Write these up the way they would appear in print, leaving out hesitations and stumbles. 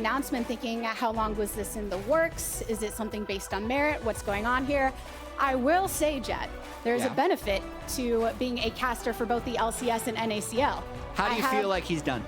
announcement thinking, how long was this in the works? Is it something based on merit? What's going on here? I will say, Jatt, there's a benefit to being a caster for both the LCS and NACL. How do you feel like he's done?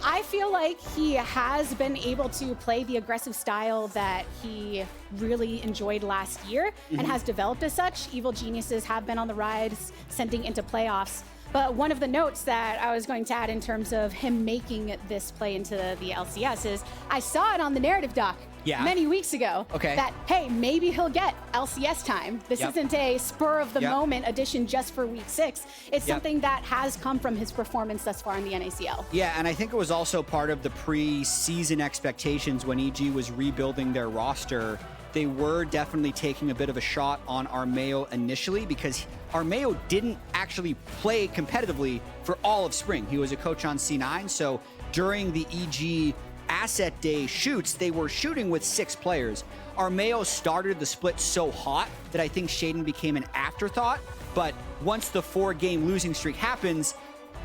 I feel like he has been able to play the aggressive style that he really enjoyed last year and has developed as such. Evil Geniuses have been on the rise, sending into playoffs. But one of the notes that I was going to add in terms of him making this play into the LCS is I saw it on the narrative doc many weeks ago that, hey, maybe he'll get LCS time. This isn't a spur of the moment addition just for week 6. It's something that has come from his performance thus far in the NACL. Yeah, and I think it was also part of the pre-season expectations when EG was rebuilding their roster. They were definitely taking a bit of a shot on Armeo initially because Armeo didn't actually play competitively for all of spring. He was a coach on C9, so during the EG Asset Day shoots, they were shooting with 6 players. Armeo started the split so hot that I think Sheiden became an afterthought, but once the 4-game losing streak happens,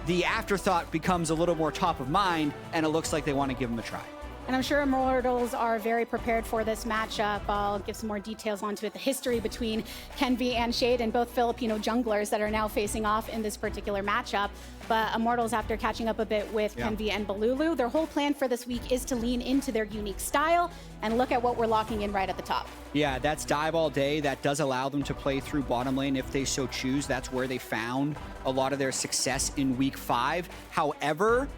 the afterthought becomes a little more top of mind, and it looks like they want to give him a try. And I'm sure Immortals are very prepared for this matchup. I'll give some more details onto it. The history between Kenvi and Sheiden, both Filipino junglers that are now facing off in this particular matchup. But Immortals, after catching up a bit with Kenvi and Bolulu, their whole plan for this week is to lean into their unique style and look at what we're locking in right at the top. Yeah, that's dive all day. That does allow them to play through bottom lane if they so choose. That's where they found a lot of their success in week 5. However,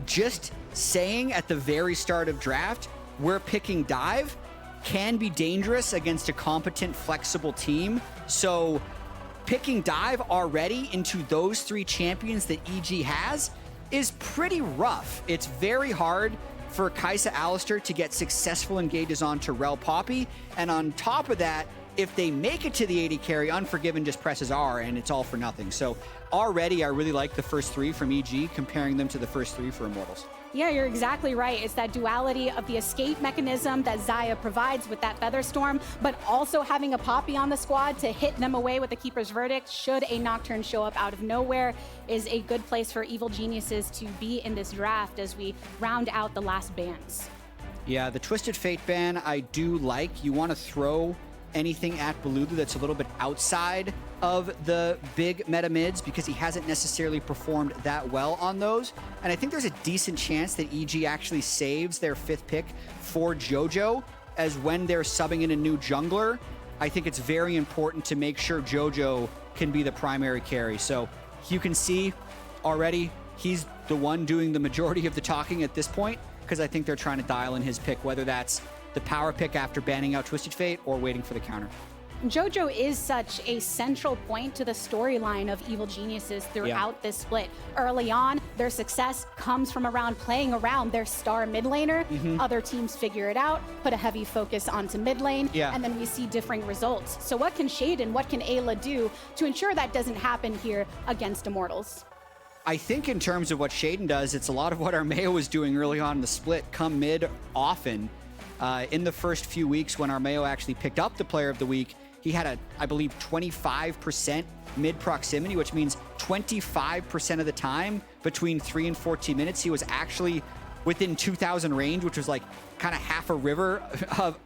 just saying at the very start of draft, we're picking dive can be dangerous against a competent, flexible team. So picking dive already into those 3 champions that EG has is pretty rough. It's very hard for Kaisa Alistar to get successful engages onto Rell Poppy. And on top of that, if they make it to the AD carry, Unforgiven just presses R and it's all for nothing. So already I really like the first 3 from EG, comparing them to the first 3 for Immortals. Yeah, you're exactly right. It's that duality of the escape mechanism that Xayah provides with that Featherstorm, but also having a Poppy on the squad to hit them away with the Keeper's Verdict should a Nocturne show up out of nowhere is a good place for Evil Geniuses to be in this draft as we round out the last bans. Yeah, the Twisted Fate ban I do like. You want to throw anything at Bolulu that's a little bit outside of the big meta mids because he hasn't necessarily performed that well on those. And I think there's a decent chance that EG actually saves their 5th pick for Jojo, as when they're subbing in a new jungler, I think it's very important to make sure Jojo can be the primary carry. So you can see already he's the one doing the majority of the talking at this point because I think they're trying to dial in his pick, whether that's the power pick after banning out Twisted Fate or waiting for the counter. Jojo is such a central point to the storyline of Evil Geniuses throughout this split. Early on, their success comes from playing around their star mid laner. Other teams figure it out, put a heavy focus onto mid lane, and then we see differing results. So what can Sheiden, what can Eyla do to ensure that doesn't happen here against Immortals? I think in terms of what Sheiden does, it's a lot of what Armeo was doing early on in the split, come mid often. In the first few weeks when Armeo actually picked up the Player of the Week, he had I believe, 25% mid proximity, which means 25% of the time between 3 and 14 minutes, he was actually within 2,000 range, which was like kind of half a river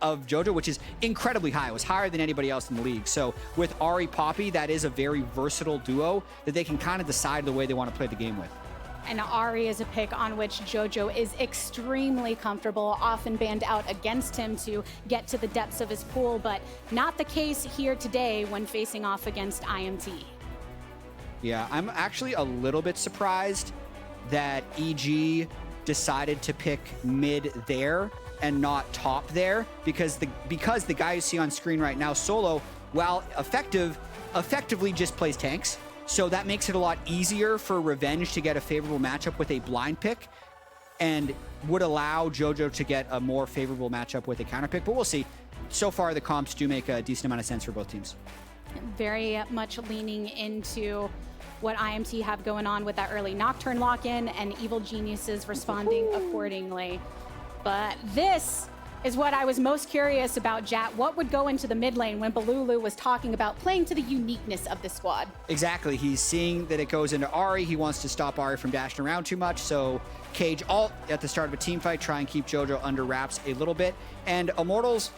of Jojo, which is incredibly high. It was higher than anybody else in the league. So with Ahri Poppy, that is a very versatile duo that they can kind of decide the way they want to play the game with. And Ahri is a pick on which Jojo is extremely comfortable, often banned out against him to get to the depths of his pool, but not the case here today when facing off against IMT. Yeah, I'm actually a little bit surprised that EG decided to pick mid there and not top there, because the guy you see on screen right now, Solo, while effectively just plays tanks. So that makes it a lot easier for Revenge to get a favorable matchup with a blind pick and would allow Jojo to get a more favorable matchup with a counter pick. But we'll see. So far, the comps do make a decent amount of sense for both teams. Very much leaning into what IMT have going on with that early Nocturne lock-in and Evil Geniuses responding accordingly. But this is what I was most curious about, Jatt. What would go into the mid lane when Bolulu was talking about playing to the uniqueness of the squad? Exactly. He's seeing that it goes into Ahri. He wants to stop Ahri from dashing around too much. So cage ult at the start of a team fight, try and keep Jojo under wraps a little bit. And Immortals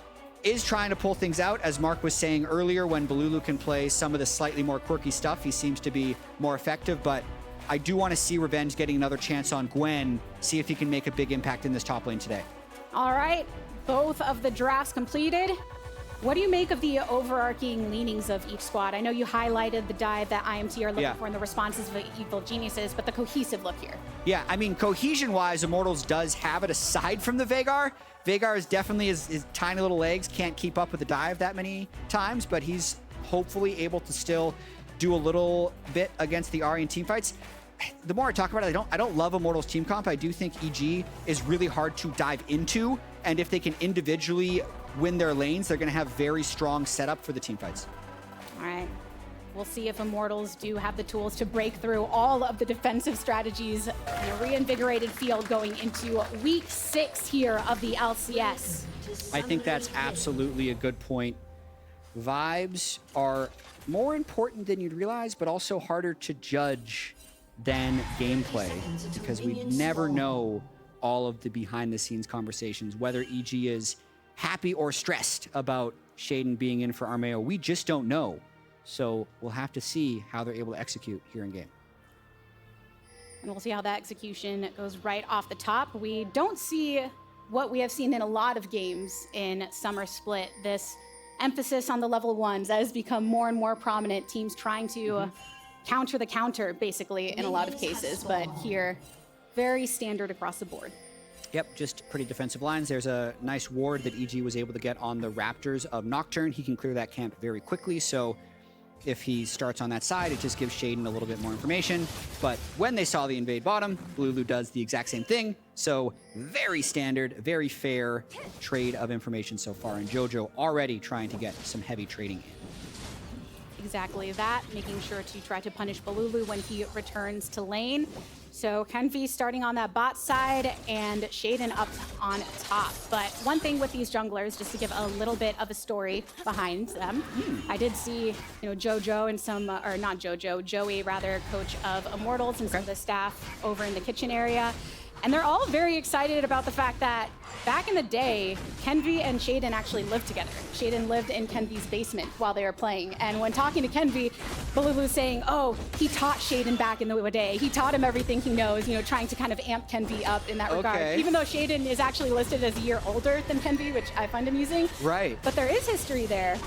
is trying to pull things out. As Mark was saying earlier, when Bolulu can play some of the slightly more quirky stuff, he seems to be more effective. But I do want to see Revenge getting another chance on Gwen, see if he can make a big impact in this top lane today. All right, both of the drafts completed. What do you make of the overarching leanings of each squad? I know you highlighted the dive that IMT are looking for in the responses of Evil Geniuses, but the cohesive look here. Yeah, I mean, cohesion-wise, Immortals does have it aside from the Veigar. Veigar is definitely, his tiny little legs can't keep up with the dive that many times, but he's hopefully able to still do a little bit against the Ahri in teamfights. The more I talk about it, I don't love Immortals team comp. I do think EG is really hard to dive into, and if they can individually win their lanes, they're going to have very strong setup for the team fights. All right. We'll see if Immortals do have the tools to break through all of the defensive strategies in a reinvigorated field going into week 6 here of the LCS. I think that's absolutely a good point. Vibes are more important than you'd realize, but also harder to judge than gameplay, because we never know all of the behind-the-scenes conversations, whether EG is happy or stressed about Sheiden being in for Armeo. We just don't know. So we'll have to see how they're able to execute here in game. And we'll see how that execution goes right off the top. We don't see what we have seen in a lot of games in Summer Split, this emphasis on the level 1s that has become more and more prominent, teams trying to counter the counter, basically, in a lot of cases, but here, very standard across the board. Yep, just pretty defensive lines. There's a nice ward that EG was able to get on the Raptors of Nocturne. He can clear that camp very quickly, so if he starts on that side, it just gives Sheiden a little bit more information. But when they saw the invade bottom, Bolulu does the exact same thing. So very standard, very fair trade of information so far, and Jojo already trying to get some heavy trading in. Exactly that, making sure to try to punish Bolulu when he returns to lane. So Kenvi starting on that bot side and Sheiden up on top. But one thing with these junglers, just to give a little bit of a story behind them, I did see, Jojo and some, or not Jojo, Joey rather, coach of Immortals and some of the staff over in the kitchen area. And they're all very excited about the fact that back in the day, Kenvi and Sheiden actually lived together. Sheiden lived in Kenvi's basement while they were playing. And when talking to Kenvi, Bolulu's saying, oh, he taught Sheiden back in the day. He taught him everything he knows, trying to kind of amp Kenvi up in that regard. Even though Sheiden is actually listed as a year older than Kenvi, which I find amusing. Right. But there is history there.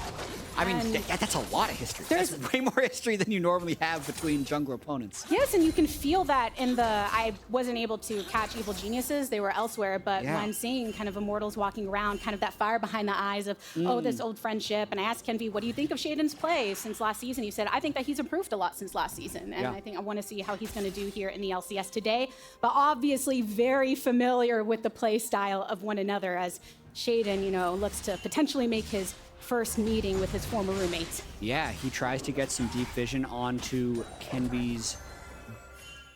I mean, that's a lot of history. That's way more history than you normally have between jungler opponents. Yes, and you can feel that in the, I wasn't able to catch Evil Geniuses, they were elsewhere, but when seeing kind of Immortals walking around, kind of that fire behind the eyes of, oh, this old friendship, and I asked Kenvi, what do you think of Sheiden's play since last season? He said, I think that he's improved a lot since last season, and I think I want to see how he's going to do here in the LCS today, but obviously very familiar with the play style of one another, as Sheiden, looks to potentially make his first meeting with his former roommates. Yeah, he tries to get some deep vision onto Kenvi's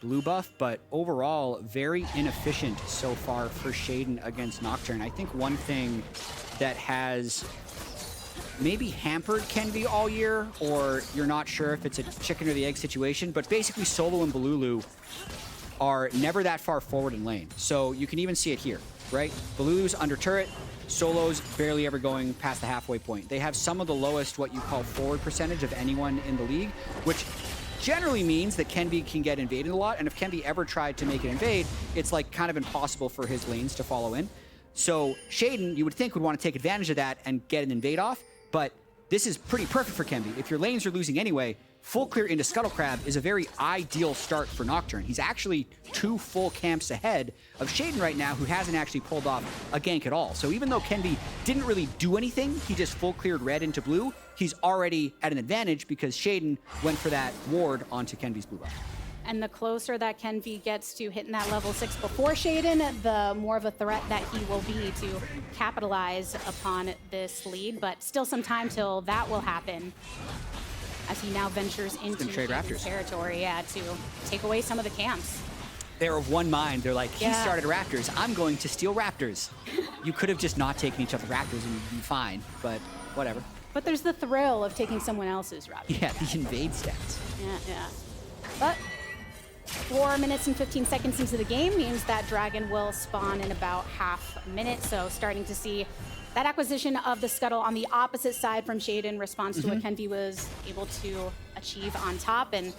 blue buff, but overall, very inefficient so far for Sheiden against Nocturne. I think one thing that has maybe hampered Kenvi all year, or you're not sure if it's a chicken or the egg situation, but basically Solo and Bolulu are never that far forward in lane. So you can even see it here, right? Bolulu's under turret, Solo's barely ever going past the halfway point. They have some of the lowest, what you call forward percentage of anyone in the league, which generally means that Kenvi can get invaded a lot. And if Kenvi ever tried to make it invade, it's like kind of impossible for his lanes to follow in. So Sheiden, you would think, would want to take advantage of that and get an invade off, but this is pretty perfect for Kenvi. If your lanes are losing anyway, full clear into Scuttle Crab is a very ideal start for Nocturne. He's actually 2 full camps ahead of Sheiden right now, who hasn't actually pulled off a gank at all. So even though Kenvi didn't really do anything, he just full cleared red into blue, he's already at an advantage because Sheiden went for that ward onto Kenvi's blue buff. And the closer that Kenvi gets to hitting that level 6 before Sheiden, the more of a threat that he will be to capitalize upon this lead. But still some time till that will happen, as he now ventures into territory, to take away some of the camps. They're of one mind. They're like, he started Raptors, I'm going to steal Raptors. You could have just not taken each other's Raptors and you'd be fine, but whatever. But there's the thrill of taking someone else's Raptors. Yeah, the invade stats. Yeah. But 4 minutes and 15 seconds into the game means that Dragon will spawn in about half a minute. So starting to see that acquisition of the Scuttle on the opposite side from Sheiden responds to what Kenvi was able to achieve on top. And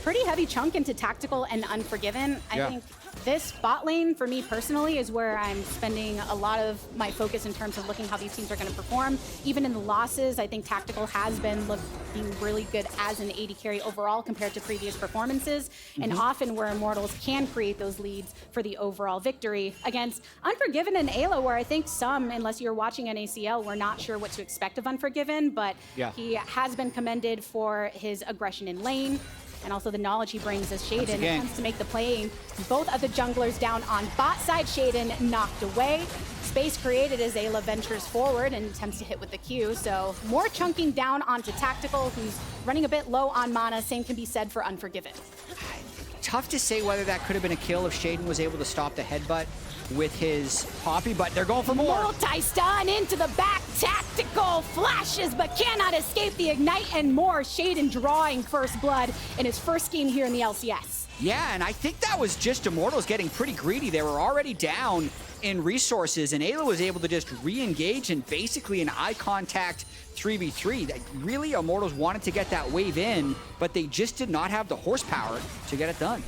pretty heavy chunk into Tactical and Unforgiven. I think this bot lane, for me personally, is where I'm spending a lot of my focus in terms of looking how these teams are going to perform. Even in the losses, I think Tactical has been looking really good as an AD carry overall compared to previous performances, and often where Immortals can create those leads for the overall victory against Unforgiven and Eyla, where I think some, unless you're watching an ACL, we're not sure what to expect of Unforgiven, but he has been commended for his aggression in lane, and also the knowledge he brings as Sheiden attempts to make the play. Both of the junglers down on bot side. Sheiden knocked away. Space created as Eyla ventures forward and attempts to hit with the Q. So more chunking down onto Tactical, who's running a bit low on mana. Same can be said for Unforgiven. Tough to say whether that could have been a kill if Sheiden was able to stop the headbutt with his Poppy, but they're going for more. Multi-stun into the back. Tactical flashes, but cannot escape the ignite and more. Sheiden drawing first blood in his first game here in the LCS. Yeah, and I think that was just Immortals getting pretty greedy. They were already down in resources, and Eyla was able to just re-engage in basically an eye contact 3v3. Really, Immortals wanted to get that wave in, but they just did not have the horsepower to get it done.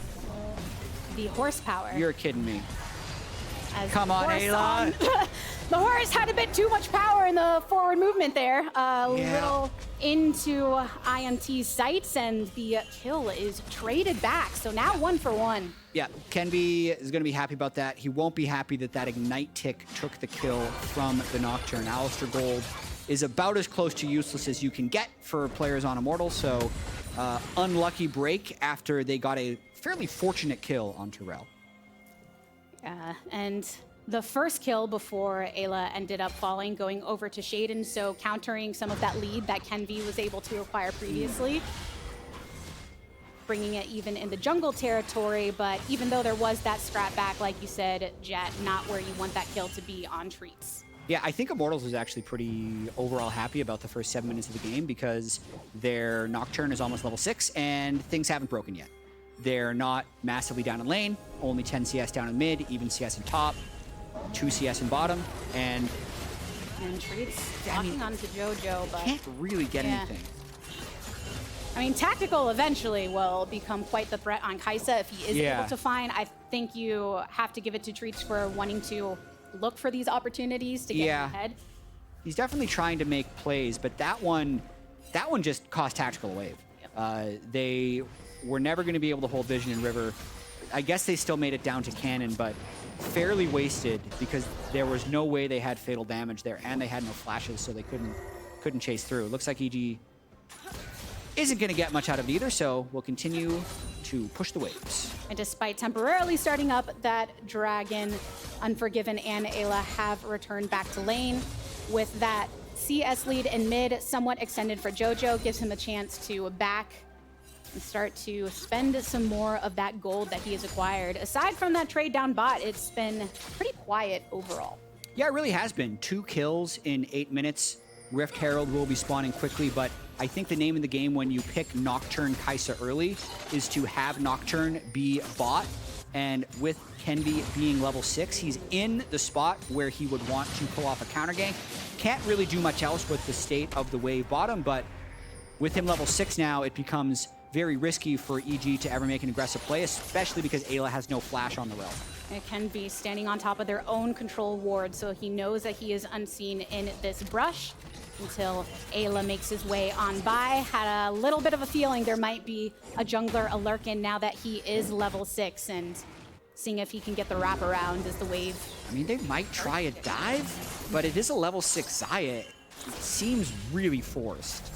The horsepower. You're kidding me. As Come on, Eyla. The horse had a bit too much power in the forward movement there. Little into IMT's sights, and the kill is traded back. So now 1-for-1. Yeah, Kenvi is going to be happy about that. He won't be happy that that Ignite tick took the kill from the Nocturne. Alistar Gold is about as close to useless as you can get for players on Immortal, so unlucky break after they got a fairly fortunate kill onto Rell. And the first kill before Eyla ended up falling, going over to Sheiden, so countering some of that lead that Kenvi was able to acquire previously. Bringing it even in the jungle territory, but even though there was that scrap back, like you said, Jatt, not where you want that kill to be on Treatz. Yeah, I think Immortals was actually pretty overall happy about the first 7 minutes of the game because their Nocturne is almost level 6 and things haven't broken yet. They're not massively down in lane, only 10 CS down in mid, even CS in top, 2 CS in bottom, and Treatz locking onto Jojo, but can't really get anything. I mean, Tactical eventually will become quite the threat on Kaisa if he is able to find. I think you have to give it to Treatz for wanting to look for these opportunities to get ahead. He's definitely trying to make plays, but that one just cost Tactical a wave. They were never going to be able to hold Vision and River. I guess they still made it down to Cannon, but fairly wasted because there was no way they had fatal damage there, and they had no flashes, so they couldn't chase through. It looks like EG isn't going to get much out of it either, so we'll continue to push the waves. And despite temporarily starting up that Dragon, Unforgiven and Eyla have returned back to lane. With that CS lead in mid somewhat extended for Jojo, gives him a chance to back and start to spend some more of that gold that he has acquired. Aside from that trade down bot, it's been pretty quiet overall. Yeah, it really has been. 2 kills in 8 minutes. Rift Herald will be spawning quickly, but I think the name of the game when you pick Nocturne Kaisa early is to have Nocturne be bot. And with Kenvi being level 6, he's in the spot where he would want to pull off a counter gank. Can't really do much else with the state of the wave bottom, but with him level 6 now, it becomes very risky for EG to ever make an aggressive play, especially because Eyla has no flash on the Rell. It can be standing on top of their own control ward, so he knows that he is unseen in this brush until Eyla makes his way on by. Had a little bit of a feeling there might be a jungler, a lurkin, now that he is level 6, and seeing if he can get the wraparound as the wave. I mean, they might try a dive, but it is a level 6 Xayah. It seems really forced.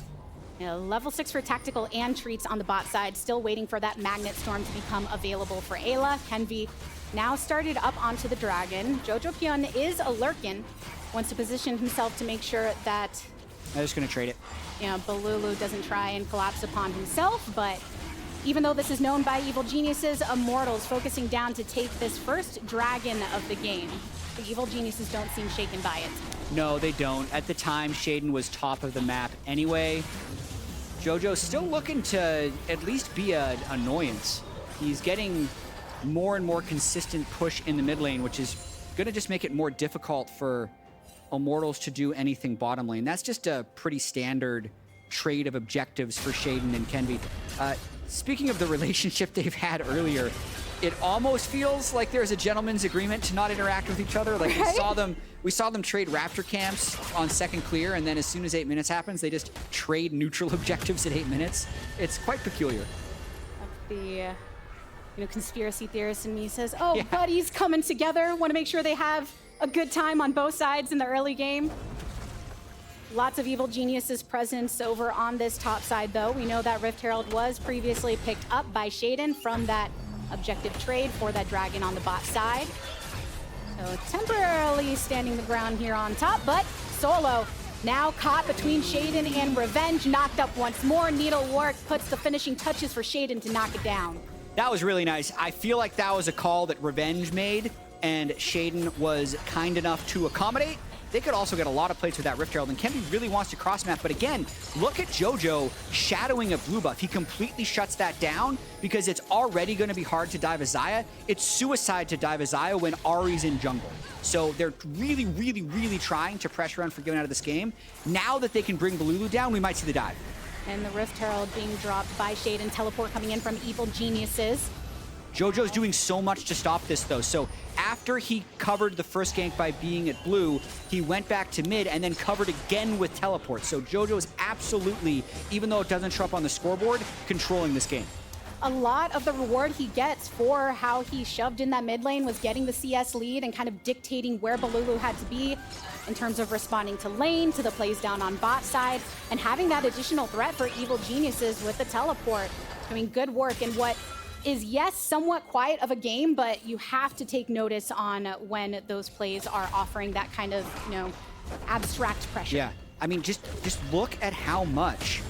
Yeah, level 6 for Tactical and Treatz on the bot side, still waiting for that Magnet Storm to become available for Eyla. Kenvi now started up onto the Dragon. Jojopyun is a lurkin, wants to position himself to make sure that I'm just going to trade it. Bolulu doesn't try and collapse upon himself, but even though this is known by evil geniuses, Immortals focusing down to take this first Dragon of the game. the Evil Geniuses don't seem shaken by it. No, they don't. At the time, Sheiden was top of the map anyway. Jojo's still looking to at least be an annoyance. He's getting more and more consistent push in the mid lane, which is going to just make it more difficult for Immortals to do anything bottom lane. That's just a pretty standard trade of objectives for Sheiden and Kenvi. Speaking of the relationship they've had earlier, it almost feels like there's a gentleman's agreement to not interact with each other. Like we saw them trade Raptor camps on second clear, and then as soon as 8 minutes happens, they just trade neutral objectives at 8 minutes. It's quite peculiar. The conspiracy theorist in me says, oh, yeah, buddies coming together, want to make sure they have a good time on both sides in the early game. Lots of Evil Geniuses presence over on this top side, though. We know that Rift Herald was previously picked up by Sheiden from that objective trade for that dragon on the bot side. So temporarily standing the ground here on top, but Solo now caught between Sheiden and Revenge, knocked up once more. Needlework puts the finishing touches for Sheiden to knock it down. That was really nice. I feel like that was a call that Revenge made, and Sheiden was kind enough to accommodate. They could also get a lot of plates with that Rift Herald, and Kenvi really wants to cross map, but again, look at Jojo shadowing a blue buff. He completely shuts that down because it's already going to be hard to dive a Xayah. It's suicide to dive a Xayah when Ahri's in jungle. So they're really, really, really trying to pressure Unforgiven out of this game. Now that they can bring Bolulu down, we might see the dive. And the Rift Herald being dropped by Sheiden, teleport coming in from Evil Geniuses. Jojo's doing so much to stop this, though. So after he covered the first gank by being at blue, he went back to mid and then covered again with teleport. So Jojo's absolutely, even though it doesn't show up on the scoreboard, controlling this game. A lot of the reward he gets for how he shoved in that mid lane was getting the CS lead and kind of dictating where Bolulu had to be in terms of responding to lane, to the plays down on bot side, and having that additional threat for Evil Geniuses with the teleport. Doing good work in what is, yes, somewhat quiet of a game, but you have to take notice on when those plays are offering that kind of, abstract pressure. Yeah, I mean, just look at how much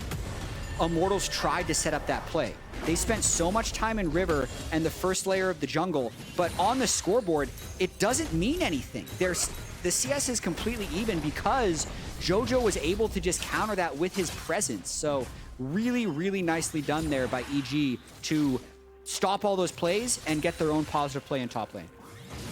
Immortals tried to set up that play. They spent so much time in River and the first layer of the jungle, but on the scoreboard, it doesn't mean anything. The CS is completely even because Jojo was able to just counter that with his presence. So really, really nicely done there by EG to stop all those plays and get their own positive play in top lane.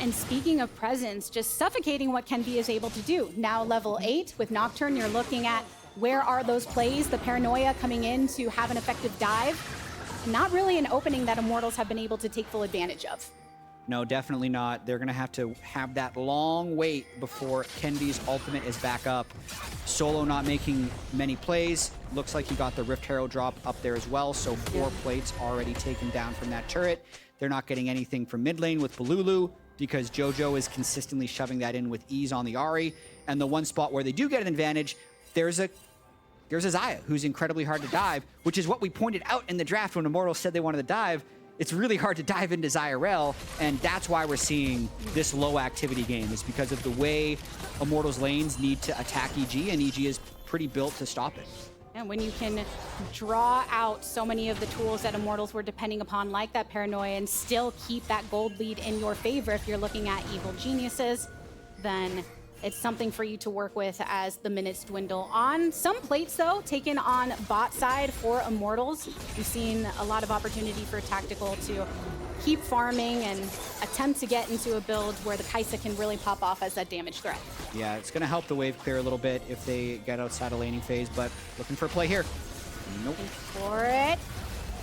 And speaking of presence, just suffocating what Kenvi is able to do. Now level 8 with Nocturne, you're looking at where are those plays, the paranoia coming in to have an effective dive. Not really an opening that Immortals have been able to take full advantage of. No, definitely not. They're going to have that long wait before Kenvi's ultimate is back up. Solo not making many plays. Looks like he got the Rift Herald drop up there as well, so 4 plates already taken down from that turret. They're not getting anything from mid lane with Bolulu because Jojo is consistently shoving that in with ease on the Ahri. And the one spot where they do get an advantage, there's a Xayah who's incredibly hard to dive, which is what we pointed out in the draft when Immortals said they wanted to dive. It's really hard to dive into Xayah Rell, and that's why we're seeing this low activity game, is because of the way Immortals lanes need to attack EG, and EG is pretty built to stop it. And when you can draw out so many of the tools that Immortals were depending upon, like that paranoia, and still keep that gold lead in your favor if you're looking at Evil Geniuses, then it's something for you to work with as the minutes dwindle on. Some plates, though, taken on bot side for Immortals. We've seen a lot of opportunity for Tactical to keep farming and attempt to get into a build where the Kaisa can really pop off as that damage threat. Yeah, it's going to help the wave clear a little bit if they get outside of laning phase, but looking for a play here. Nope. Looking for it.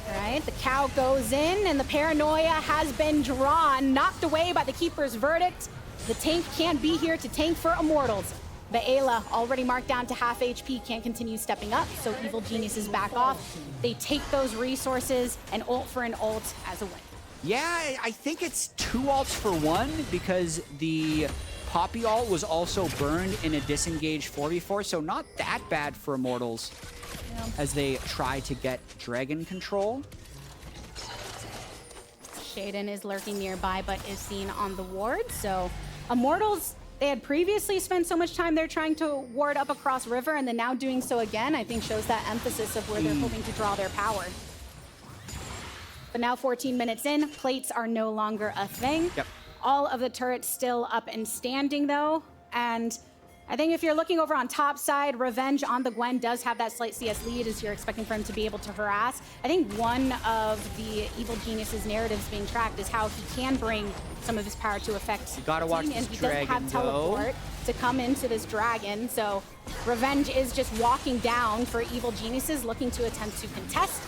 All right, the cow goes in, and the paranoia has been drawn, knocked away by the Keeper's verdict. The tank can't be here to tank for Immortals. The Eyla, already marked down to half HP, can't continue stepping up, so Evil Geniuses back off. They take those resources and ult for an ult as a win. Yeah, I think it's 2 ults for 1 because the Poppy ult was also burned in a disengaged 4v4, so not that bad for Immortals as they try to get dragon control. Sheiden is lurking nearby, but is seen on the ward, so Immortals, they had previously spent so much time there trying to ward up across river, and then now doing so again, I think shows that emphasis of where they're hoping to draw their power. But now 14 minutes in, plates are no longer a thing. Yep. All of the turrets still up and standing though. And I think if you're looking over on top side, Revenge on the Gwen does have that slight CS lead as you're expecting for him to be able to harass. I think one of the Evil Genius's narratives being tracked is how he can bring some of his power to effect. You gotta watch this and he dragon, doesn't have teleport to come into this dragon. So Revenge is just walking down for Evil Geniuses, looking to attempt to contest.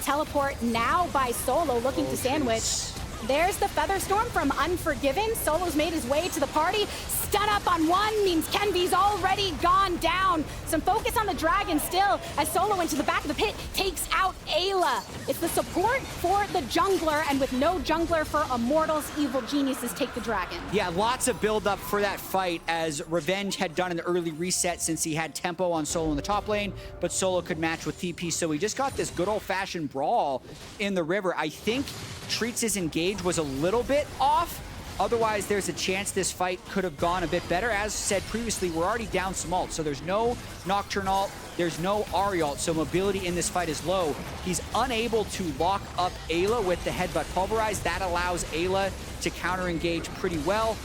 Teleport now by Solo, looking to sandwich. There's the Featherstorm from Unforgiven. Solo's made his way to the party. Stun up on one means Kenvi's already gone down. Some focus on the dragon still as Solo into the back of the pit takes out Eyla. It's the support for the jungler, and with no jungler for Immortals, Evil Geniuses take the dragon. Yeah, lots of build up for that fight as Revenge had done an early reset since he had tempo on Solo in the top lane, but Solo could match with TP, so we just got this good old-fashioned brawl in the river. I think Treatz' engage was a little bit off. Otherwise, there's a chance this fight could have gone a bit better. As said previously, we're already down some ult, so there's no Nocturne ult, there's no Ahri ult, so mobility in this fight is low. He's unable to lock up Eyla with the Headbutt Pulverize. That allows Eyla to counter-engage pretty well.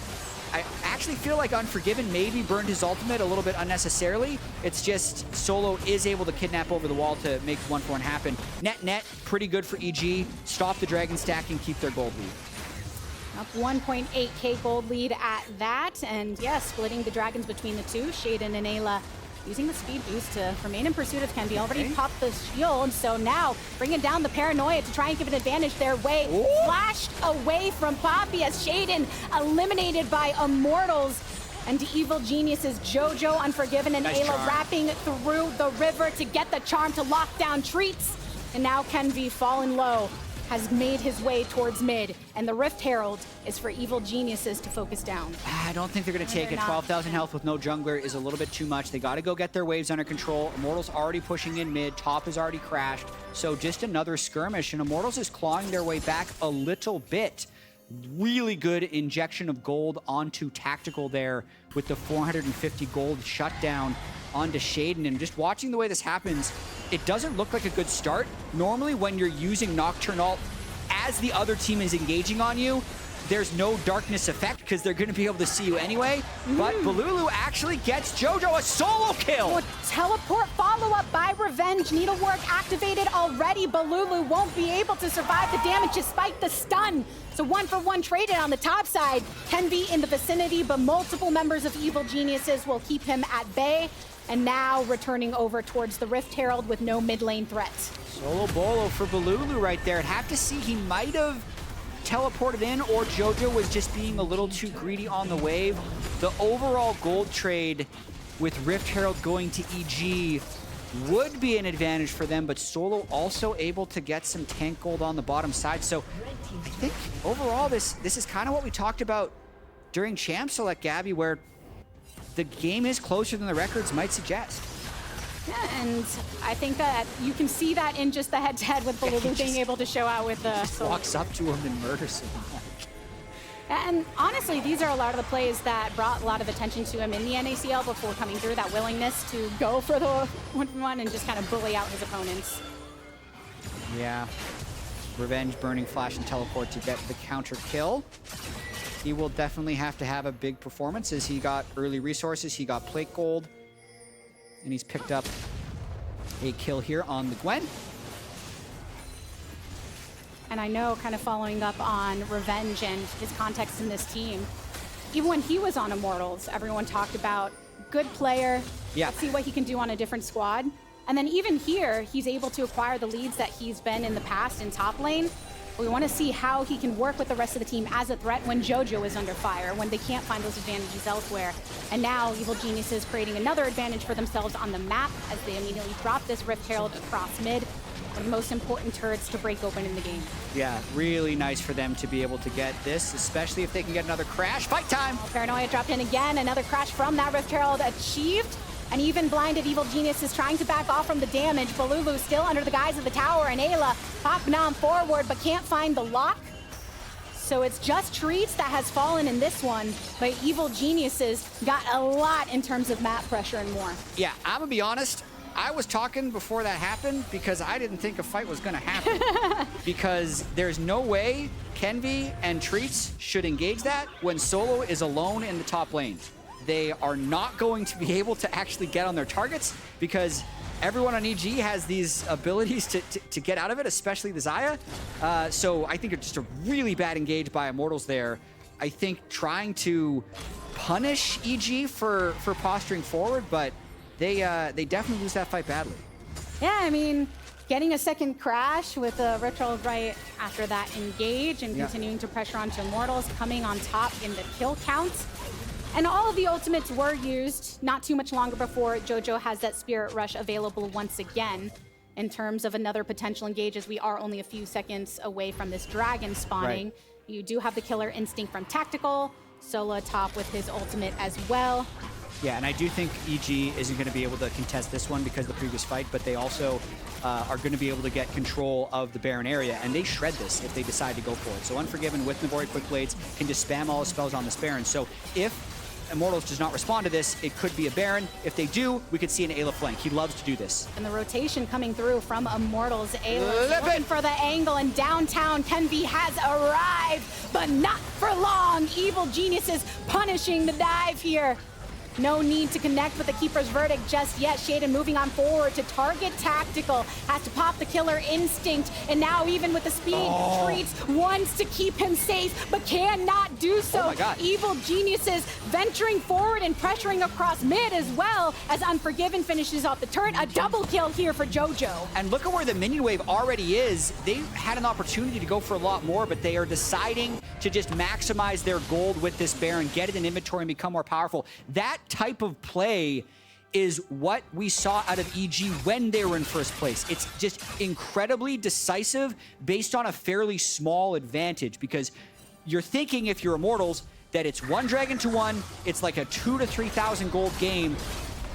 I actually feel like Unforgiven maybe burned his ultimate a little bit unnecessarily. It's just Solo is able to kidnap over the wall to make 1-for-1 happen. Net, pretty good for EG. Stop the dragon stack and keep their gold lead. Up 1.8k gold lead at that, and yeah, splitting the dragons between the two. Sheiden and Eyla using the speed boost to remain in pursuit of Kenvi. Already popped the shield, so now bringing down the paranoia to try and give an advantage their way. Ooh. Flashed away from Poppy as Sheiden eliminated by Immortals. And Evil Geniuses, Jojo, Unforgiven, and Eyla wrapping through the river to get the charm to lock down Treatz. And now Kenvi, fallen low, has made his way towards mid, and the Rift Herald is for Evil Geniuses to focus down. I don't think they're going to take it. 12,000 health with no jungler is a little bit too much. They got to go get their waves under control. Immortals already pushing in mid. Top has already crashed. So just another skirmish, and Immortals is clawing their way back a little bit. Really good injection of gold onto Tactical there with the 450 gold shutdown onto Sheiden. And just watching the way this happens, it doesn't look like a good start. Normally when you're using Nocturne ult as the other team is engaging on you, there's no darkness effect because they're going to be able to see you anyway. But Bolulu actually gets Jojo a solo kill. Oh, teleport follow-up by Revenge. Needlework activated already. Bolulu won't be able to survive the damage despite the stun. So 1-for-1 traded on the top side. Kenvi in the vicinity, but multiple members of Evil Geniuses will keep him at bay. And now returning over towards the Rift Herald with no mid lane threat. Solo bolo for Bolulu right there. I'd have to see, he might have teleported in, or Jojo was just being a little too greedy on the wave. The overall gold trade with Rift Herald going to EG would be an advantage for them, but Solo also able to get some tank gold on the bottom side. So I think overall this is kind of what we talked about during Champ Select, Gabby, where the game is closer than the records might suggest. Yeah, and I think that you can see that in just the head-to-head with Bolulu being able to show out with the... walks up to him and murders him. And honestly, these are a lot of the plays that brought a lot of attention to him in the NACL before coming through, that willingness to go for the 1-for-1 and just kind of bully out his opponents. Yeah. Revenge burning flash and teleport to get the counter kill. He will definitely have to have a big performance as he got early resources. He got plate gold, and he's picked up a kill here on the Gwen. And I know, kind of following up on Revenge and his context in this team, even when he was on Immortals, everyone talked about good player, let's see what he can do on a different squad. And then even here, he's able to acquire the leads that he's been in the past in top lane. We want to see how he can work with the rest of the team as a threat when Jojo is under fire, when they can't find those advantages elsewhere. And now Evil Geniuses creating another advantage for themselves on the map as they immediately drop this Rift Herald across mid. One of the most important turrets to break open in the game. Yeah, really nice for them to be able to get this, especially if they can get another crash. Fight time! Paranoia dropped in again. Another crash from that Rift Herald achieved. And even blinded Evil Genius is trying to back off from the damage. Bolulu still under the guise of the tower, and Eyla popping on forward, but can't find the lock. So it's just Treatz that has fallen in this one, but Evil Geniuses got a lot in terms of map pressure and more. Yeah, I'm gonna be honest, I was talking before that happened because I didn't think a fight was going to happen. Because there's no way Kenvi and Treatz should engage that when Solo is alone in the top lane. They are not going to be able to actually get on their targets because everyone on EG has these abilities to get out of it, especially the Xayah. So I think it's just a really bad engage by Immortals there. I think trying to punish EG for posturing forward, but they definitely lose that fight badly. Yeah, I mean, getting a second crash with a Ritual right after that engage and continuing to pressure onto Immortals, coming on top in the kill counts. And all of the ultimates were used not too much longer before Jojo has that Spirit Rush available once again. In terms of another potential engage, as we are only a few seconds away from this dragon spawning. Right. You do have the Killer Instinct from Tactical, Solo top with his ultimate as well. Yeah, and I do think EG isn't going to be able to contest this one because of the previous fight, but they also are going to be able to get control of the Baron area, and they shred this if they decide to go for it. So Unforgiven with Navori Quick Blades can just spam all his spells on this Baron. So if Immortals does not respond to this, it could be a Baron. If they do, we could see an Eyla flank. He loves to do this. And the rotation coming through from Immortals. Eyla looking for the angle, and downtown Kenvi has arrived, but not for long. Evil Geniuses punishing the dive here. No need to connect with the Keeper's Verdict just yet. Sheiden moving on forward to target Tactical. Has to pop the Killer Instinct. And now even with the speed, Treatz wants to keep him safe, but cannot do so. Oh my God. Evil Geniuses venturing forward and pressuring across mid as well as Unforgiven finishes off the turret. A double kill here for Jojo. And look at where the minion wave already is. They had an opportunity to go for a lot more, but they are deciding to just maximize their gold with this Baron, get it in inventory and become more powerful. That type of play is what we saw out of EG when they were in first place. It's just incredibly decisive based on a fairly small advantage, because you're thinking, if you're Immortals, that it's one dragon to one, it's like a 2,000 to 3,000 gold game.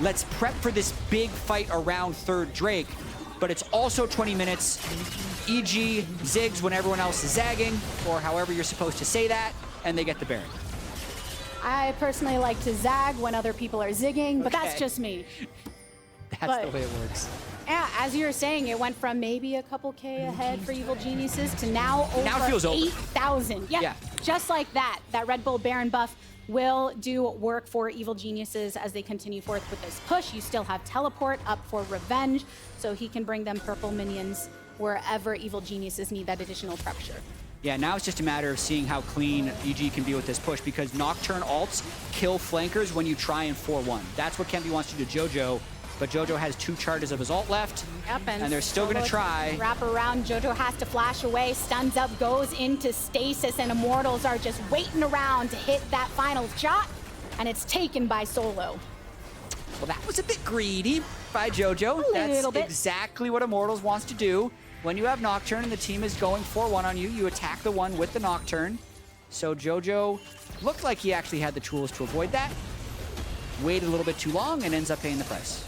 Let's prep for this big fight around third Drake. But it's also 20 minutes. EG zigs when everyone else is zagging, or however you're supposed to say that, and they get the Baron. I personally like to zag when other people are zigging, but that's just me. That's the way it works. Yeah, as you were saying, it went from maybe a couple K ahead for Evil Geniuses to now over 8,000. Yeah, just like that. That Red Bull Baron buff will do work for Evil Geniuses as they continue forth with this push. You still have Teleport up for Revenge, so he can bring them purple minions wherever Evil Geniuses need that additional pressure. Yeah, now it's just a matter of seeing how clean EG can be with this push, because Nocturne ults kill flankers when you try and 4-1. That's what Kenvi wants to do to Jojo, but Jojo has 2 charges of his ult left, and they're still going to try. Wrap around, Jojo has to flash away, stuns up, goes into stasis, and Immortals are just waiting around to hit that final shot, and it's taken by Solo. Well, that was a bit greedy by Jojo. That's exactly what Immortals wants to do. When you have Nocturne and the team is going 4-1 on you, you attack the one with the Nocturne. So Jojo looked like he actually had the tools to avoid that. Waited a little bit too long and ends up paying the price.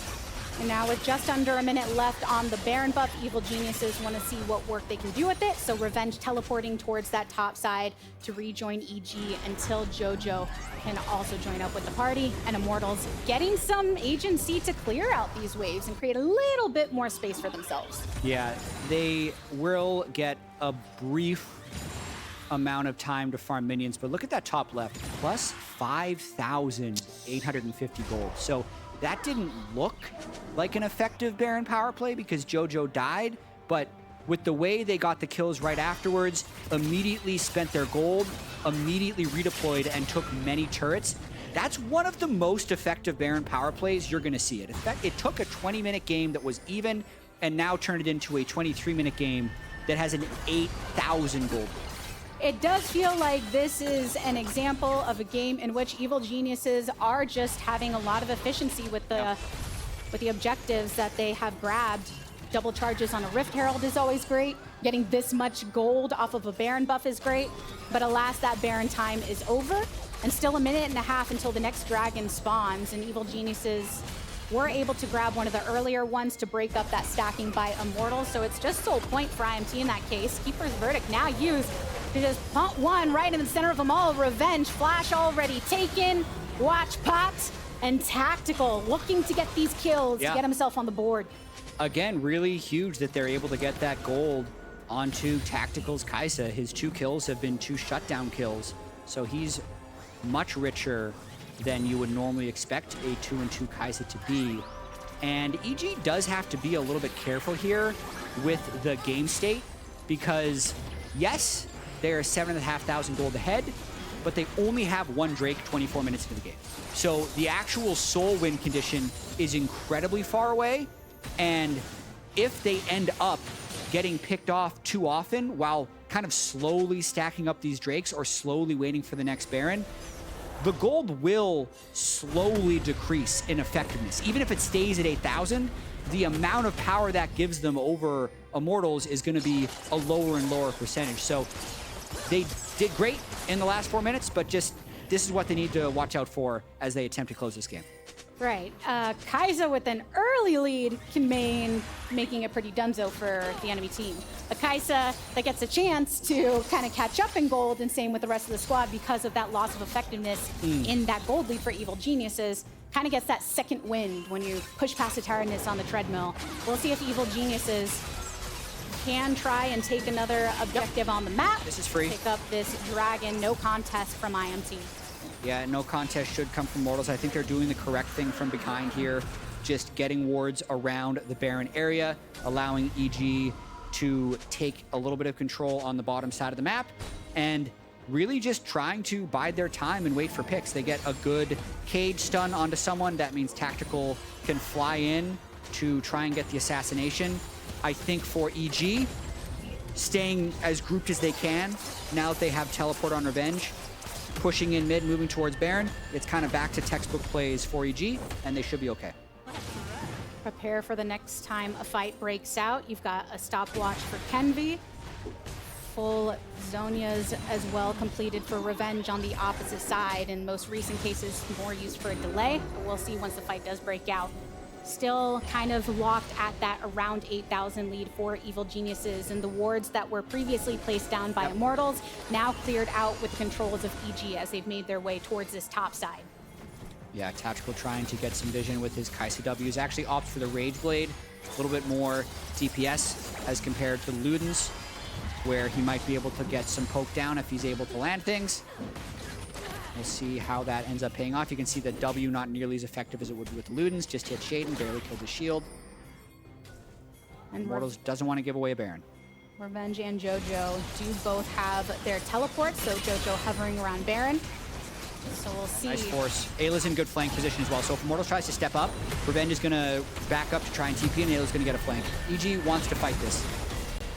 And now with just under a minute left on the Baron buff, Evil Geniuses want to see what work they can do with it. So Revenge teleporting towards that top side to rejoin EG until Jojo can also join up with the party. And Immortals getting some agency to clear out these waves and create a little bit more space for themselves. Yeah, they will get a brief amount of time to farm minions, but look at that top left, plus 5,850 gold. So that didn't look like an effective Baron power play because Jojo died, but with the way they got the kills right afterwards, immediately spent their gold, immediately redeployed, and took many turrets, that's one of the most effective Baron power plays you're going to see. It took a 20-minute game that was even, and now turned it into a 23-minute game that has an 8,000 gold. It does feel like this is an example of a game in which Evil Geniuses are just having a lot of efficiency with the objectives that they have grabbed. Double charges on a Rift Herald is always great. Getting this much gold off of a Baron buff is great. But alas, that Baron time is over. And still a minute and a half until the next dragon spawns. And Evil Geniuses were able to grab one of the earlier ones to break up that stacking by Immortals. So it's just sole point for IMT in that case. Keeper's Verdict now used to just pump one right in the center of them all. Revenge, flash already taken. Watch pops. And Tactical looking to get these kills to get himself on the board. Again, really huge that they're able to get that gold onto Tactical's Kaisa. His 2 kills have been 2 shutdown kills, so he's much richer than you would normally expect a 2-2 Kaisa to be. And EG does have to be a little bit careful here with the game state, because yes, they're 7,500 gold ahead, but they only have 1 Drake 24 minutes into the game. So the actual soul win condition is incredibly far away, and if they end up getting picked off too often while kind of slowly stacking up these Drakes or slowly waiting for the next Baron, the gold will slowly decrease in effectiveness. Even if it stays at 8,000, the amount of power that gives them over Immortals is going to be a lower and lower percentage. So they did great in the last 4 minutes, but just this is what they need to watch out for as they attempt to close this game. Right. Kaisa with an early lead can making it pretty dunzo for the enemy team. A Kaisa that gets a chance to kind of catch up in gold, and same with the rest of the squad because of that loss of effectiveness in that gold lead for Evil Geniuses. Kind of gets that second wind when you push past the tiredness on the treadmill. We'll see if Evil Geniuses can try and take another objective on the map. This is free. Pick up this dragon, no contest from IMT. Yeah, no contest should come from Immortals. I think they're doing the correct thing from behind here, just getting wards around the Baron area, allowing EG to take a little bit of control on the bottom side of the map, and really just trying to bide their time and wait for picks. They get a good cage stun onto someone. That means Tactical can fly in to try and get the assassination. I think for EG, staying as grouped as they can, now that they have teleport on Revenge, pushing in mid, moving towards Baron, it's kind of back to textbook plays for EG, and they should be okay. Prepare for the next time a fight breaks out. You've got a stopwatch for Kenvi. Full Zonias as well completed for Revenge on the opposite side. In most recent cases, more used for a delay. But we'll see once the fight does break out. Still kind of locked at that around 8,000 lead for Evil Geniuses, and the wards that were previously placed down by Immortals now cleared out with the controls of EG as they've made their way towards this top side. Yeah, Tactical trying to get some vision with his Kaisa W's. Actually opts for the Rage Blade, a little bit more DPS as compared to Luden's, where he might be able to get some poke down if he's able to land things. We'll see how that ends up paying off. You can see the W not nearly as effective as it would be with Luden's. Just hit Sheiden, barely killed the shield. And Immortals doesn't want to give away a Baron. Revenge and Jojo do both have their teleports, so Jojo hovering around Baron. So we'll see. Nice force. Ayla's in good flank position as well. So if Immortals tries to step up, Revenge is going to back up to try and TP, and Ayla's going to get a flank. EG wants to fight this.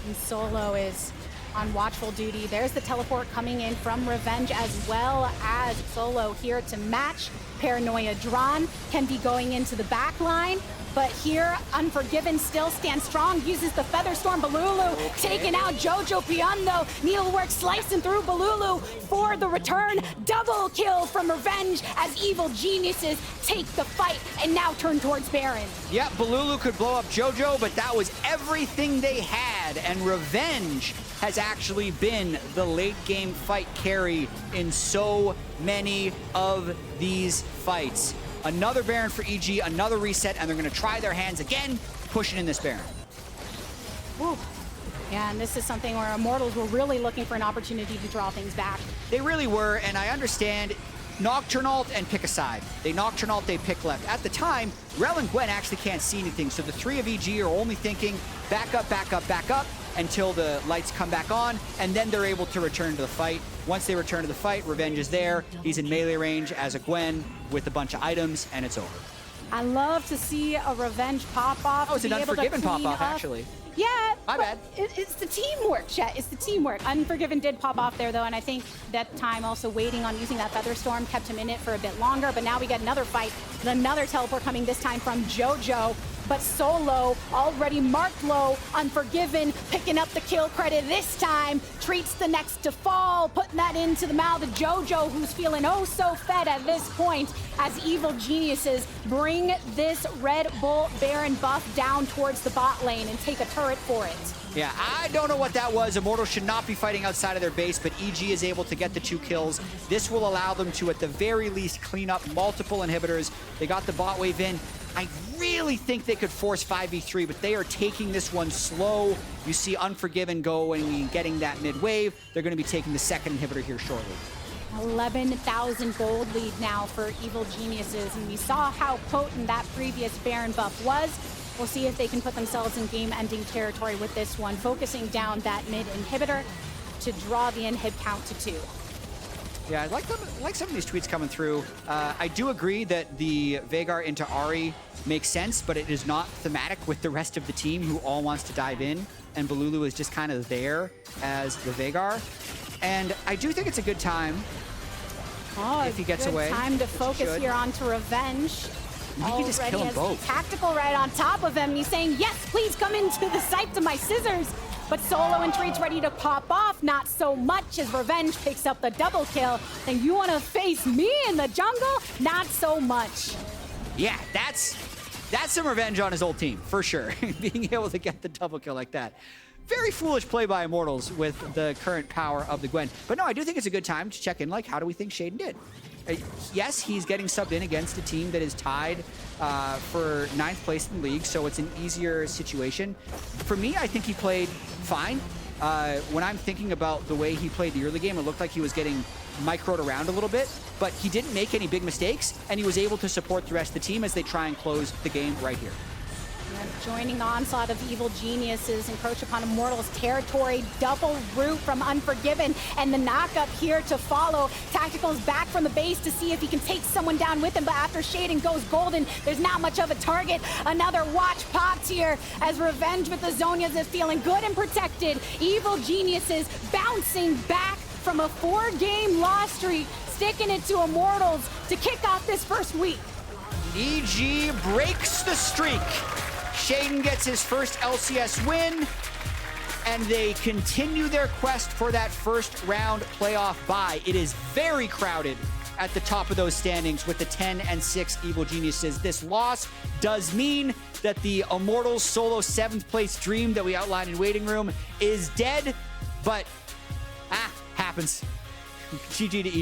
And Solo is on watchful duty. There's the teleport coming in from Revenge, as well as Solo here to match. Paranoia drawn, can be going into the back line. But here, Unforgiven still stands strong, uses the Feather Storm. Bolulu taking out Jojopyun though. Needlework slicing through Bolulu for the return. Double kill from Revenge as Evil Geniuses take the fight and now turn towards Baron. Yeah, Bolulu could blow up Jojo, but that was everything they had. And Revenge has actually been the late game fight carry in so many of these fights. Another Baron for EG, another reset, and they're going to try their hands again, pushing in this Baron. Woo. Yeah, and this is something where Immortals were really looking for an opportunity to draw things back. They really were, and I understand Nocturne ult and pick a side. They Nocturne ult, they pick left. At the time, Rell and Gwen actually can't see anything, so the three of EG are only thinking back up, back up, back up, until the lights come back on, and then they're able to return to the fight. Once they return to the fight, Revenge is there. He's in melee range as a Gwen with a bunch of items, and it's over. I love to see a Revenge pop-off. Oh, it's an Unforgiven pop-off, actually. Yeah, my bad. It's the teamwork, Jatt. It's the teamwork. Unforgiven did pop off there, though, and I think that time also waiting on using that Feather Storm kept him in it for a bit longer, but now we get another fight, another teleport coming this time from Jojo. but Solo already marked low. Unforgiven picking up the kill credit this time. Treatz the next to fall, putting that into the mouth of Jojo, who's feeling oh so fed at this point as Evil Geniuses bring this Red Bull Baron buff down towards the bot lane and take a turret for it. Yeah, I don't know what that was. Immortals should not be fighting outside of their base, but EG is able to get the 2 kills. This will allow them to, at the very least, clean up multiple inhibitors. They got the bot wave in. I really think they could force 5v3, but they are taking this one slow. You see Unforgiven go and getting that mid wave. They're going to be taking the second inhibitor here shortly. 11,000 gold lead now for Evil Geniuses, and we saw how potent that previous Baron buff was. We'll see if they can put themselves in game-ending territory with this one, focusing down that mid inhibitor to draw the inhib count to 2. Yeah, I like some of these tweets coming through. I do agree that the Veigar into Ahri makes sense, but it is not thematic with the rest of the team who all wants to dive in, and Bolulu is just kind of there as the Veigar. And I do think it's a good time if he gets away. Good time to focus here onto revenge. He can just kill them both. Tactical right on top of him, and he's saying, yes, please come into the sight of my scissors. But Solo and Treatz ready to pop off, not so much as Revenge picks up the double kill. Then you want to face me in the jungle? Not so much. Yeah, that's some revenge on his old team, for sure. Being able to get the double kill like that. Very foolish play by Immortals with the current power of the Gwen. But no, I do think it's a good time to check in, like, how do we think Sheiden did? Yes, he's getting subbed in against a team that is tied for 9th place in the league, so it's an easier situation. For me, I think he played fine. When I'm thinking about the way he played the early game, it looked like he was getting microed around a little bit, but he didn't make any big mistakes, and he was able to support the rest of the team as they try and close the game right here. Joining the onslaught of Evil Geniuses, encroach upon Immortals territory, double root from Unforgiven, and the knockup here to follow. Tactical's back from the base to see if he can take someone down with him, but after Sheiden goes golden, there's not much of a target. Another watch popped here as Revenge with the Zhonyas is feeling good and protected. Evil Geniuses bouncing back from a 4-game loss streak, sticking it to Immortals to kick off this first week. EG breaks the streak. Sheiden gets his first LCS win, and they continue their quest for that first round playoff bye. It is very crowded at the top of those standings with the 10 and 6 Evil Geniuses. This loss does mean that the Immortals solo 7th place dream that we outlined in Waiting Room is dead, but happens. GG to EG.